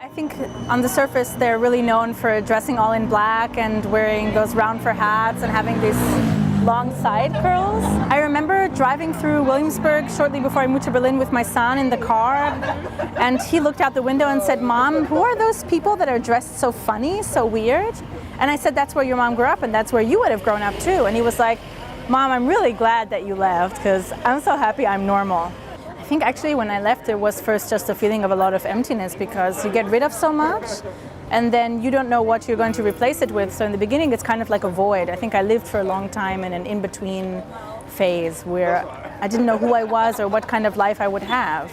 I think on the surface they're really known for dressing all in black and wearing those round fur hats and having these long side curls. I remember driving through Williamsburg shortly before I moved to Berlin with my son in the car, and he looked out the window and said, "Mom, who are those people that are dressed so funny, so weird?" And I said, "That's where your mom grew up and that's where you would have grown up too." And he was like, "Mom, I'm really glad that you left because I'm so happy I'm normal." I think actually when I left there was first just a feeling of a lot of emptiness because you get rid of so much and then you don't know what you're going to replace it with. So in the beginning it's kind of like a void. I think I lived for a long time in an in-between phase where I didn't know who I was or what kind of life I would have.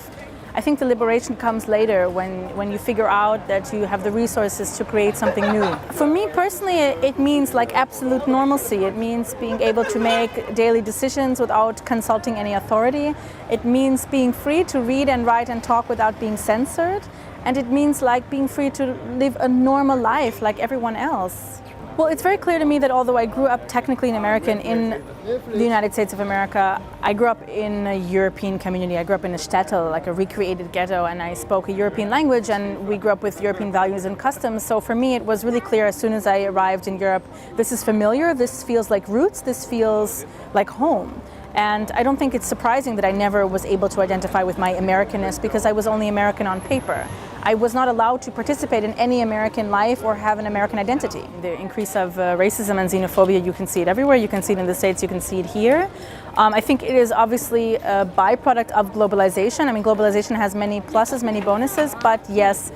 I think the liberation comes later when you figure out that you have the resources to create something new. For me personally, it means like absolute normalcy. It means being able to make daily decisions without consulting any authority. It means being free to read and write and talk without being censored. And it means like being free to live a normal life like everyone else. Well, it's very clear to me that although I grew up technically an American in the United States of America, I grew up in a European community. I grew up in a shtetl, like a recreated ghetto, and I spoke a European language, and we grew up with European values and customs. So for me, it was really clear as soon as I arrived in Europe, this is familiar, this feels like roots, this feels like home. And I don't think it's surprising that I never was able to identify with my Americanness because I was only American on paper. I was not allowed to participate in any American life or have an American identity. The increase of racism and xenophobia, you can see it everywhere. You can see it in the States, you can see it here. I think it is obviously a byproduct of globalization. I mean, globalization has many pluses, many bonuses, but yes,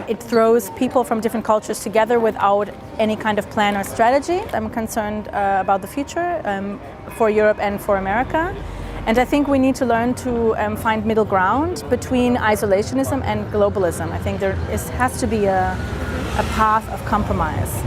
it throws people from different cultures together without any kind of plan or strategy. I'm concerned about the future for Europe and for America. And I think we need to learn to find middle ground between isolationism and globalism. I think there has to be a path of compromise.